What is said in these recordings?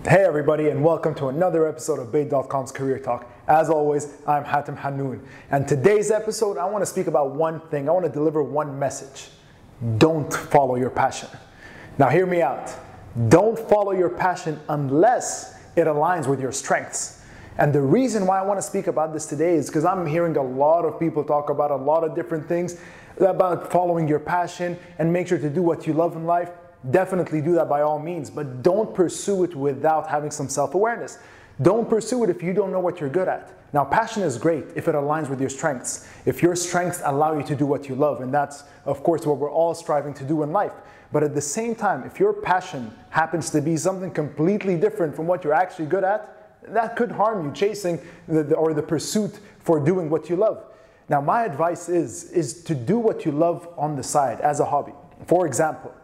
Hey everybody, and welcome to another episode of Bayt.com's Career Talk. As always, I'm Hatem Hanoun, and today's episode I want to speak about one thing. I want to deliver one message. Don't follow your passion. Now hear me out. Don't follow your passion unless it aligns with your strengths. And the reason why I want to speak about this today is because I'm hearing a lot of people talk about a lot of different things about following your passion and make sure to do what you love in life. Definitely do that by all means, but don't pursue it without having some self-awareness. Don't pursue it if you don't know what you're good at. Now, passion is great if it aligns with your strengths. If your strengths allow you to do what you love, and that's, of course, what we're all striving to do in life. But at the same time, if your passion happens to be something completely different from what you're actually good at, that could harm you chasing the pursuit for doing what you love. Now, my advice is to do what you love on the side as a hobby. For example,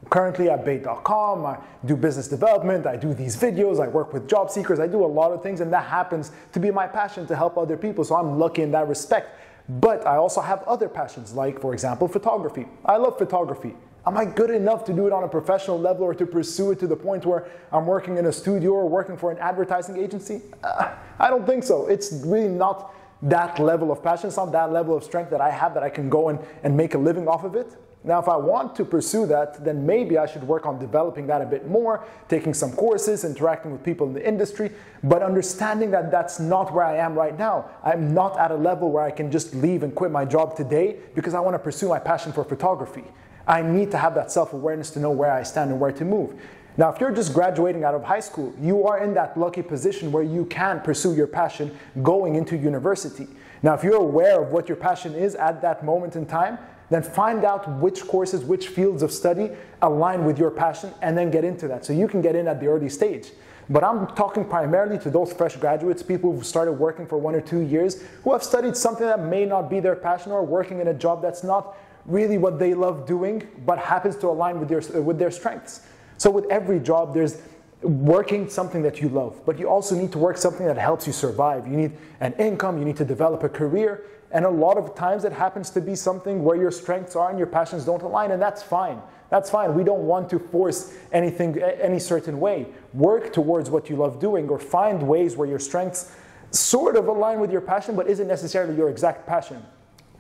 currently at Bayt.com, I do business development, I do these videos, I work with job seekers, I do a lot of things, and that happens to be my passion to help other people, so I'm lucky in that respect. But I also have other passions, like, for example, photography. I love photography. Am I good enough to do it on a professional level or to pursue it to the point where I'm working in a studio or working for an advertising agency? I don't think so. It's really not that level of passion, it's not that level of strength that I have that I can go and make a living off of it. Now, if I want to pursue that, then maybe I should work on developing that a bit more, taking some courses, interacting with people in the industry, but understanding that that's not where I am right now. I'm not at a level where I can just leave and quit my job today because I want to pursue my passion for photography. I need to have that self-awareness to know where I stand and where to move. Now, if you're just graduating out of high school, you are in that lucky position where you can pursue your passion going into university. Now, if you're aware of what your passion is at that moment in time, then find out which courses, which fields of study align with your passion, and then get into that so you can get in at the early stage. But I'm talking primarily to those fresh graduates, people who've started working for 1 or 2 years, who have studied something that may not be their passion or working in a job that's not really what they love doing, but happens to align with their strengths. So with every job, there's working something that you love, but you also need to work something that helps you survive. You need an income, you need to develop a career, and a lot of times it happens to be something where your strengths are and your passions don't align, and that's fine. That's fine. We don't want to force anything any certain way. Work towards what you love doing, or find ways where your strengths sort of align with your passion, but isn't necessarily your exact passion.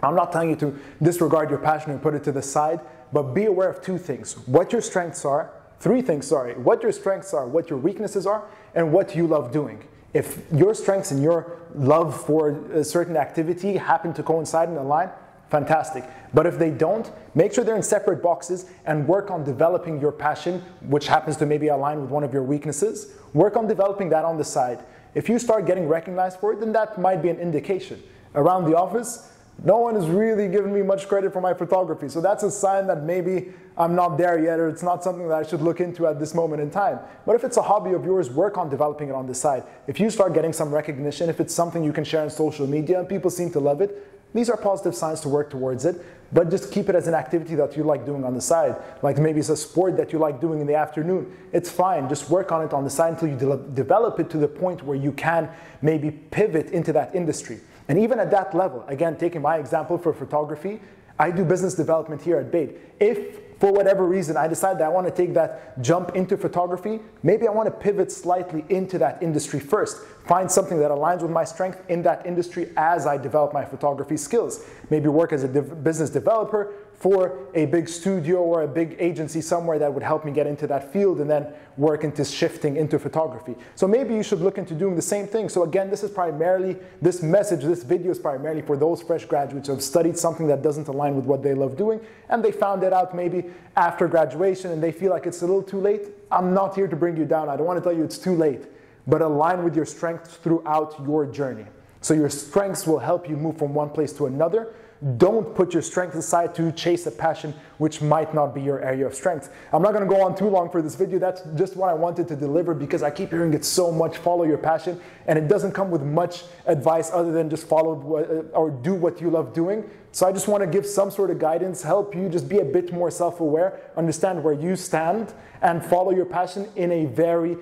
I'm not telling you to disregard your passion and put it to the side, but be aware of two things. What your strengths are, three things, sorry. What your strengths are, what your weaknesses are, and what you love doing. If your strengths and your love for a certain activity happen to coincide and align, fantastic. But if they don't, make sure they're in separate boxes and work on developing your passion, which happens to maybe align with one of your weaknesses. Work on developing that on the side. If you start getting recognized for it, then that might be an indication. Around the office, no one is really giving me much credit for my photography, so that's a sign that maybe I'm not there yet, or it's not something that I should look into at this moment in time. But if it's a hobby of yours, work on developing it on the side. If you start getting some recognition, if it's something you can share on social media and people seem to love it, these are positive signs to work towards it, but just keep it as an activity that you like doing on the side. Like maybe it's a sport that you like doing in the afternoon. It's fine, just work on it on the side until you develop it to the point where you can maybe pivot into that industry. And even at that level, again, taking my example for photography, I do business development here at Bayt. If for whatever reason I decide that I want to take that jump into photography, maybe I want to pivot slightly into that industry first. Find something that aligns with my strength in that industry as I develop my photography skills. Maybe work as a business developer for a big studio or a big agency somewhere that would help me get into that field, and then work into shifting into photography. So maybe you should look into doing the same thing. So again, this video is primarily for those fresh graduates who have studied something that doesn't align with what they love doing, and they found it out maybe after graduation and they feel like it's a little too late. I'm not here to bring you down. I don't want to tell you it's too late, but align with your strengths throughout your journey. So your strengths will help you move from one place to another. Don't put your strengths aside to chase a passion which might not be your area of strength. I'm not going to go on too long for this video. That's just what I wanted to deliver because I keep hearing it so much, follow your passion, and it doesn't come with much advice other than just follow or do what you love doing. So I just want to give some sort of guidance, help you just be a bit more self-aware, understand where you stand, and follow your passion in a very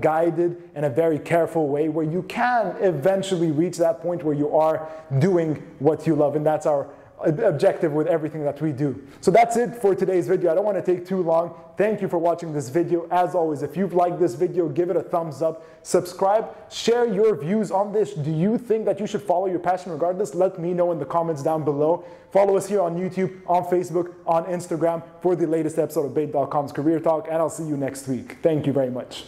guided and a very careful way where you can eventually reach that point where you are doing what you love. And that's our objective with everything that we do. So that's it for today's video. I don't want to take too long. Thank you for watching this video. As always, if you've liked this video, give it a thumbs up, subscribe, share your views on this. Do you think that you should follow your passion regardless? Let me know in the comments down below. Follow us here on YouTube, on Facebook, on Instagram for the latest episode of Bayt.com's Career Talk, and I'll see you next week. Thank you very much.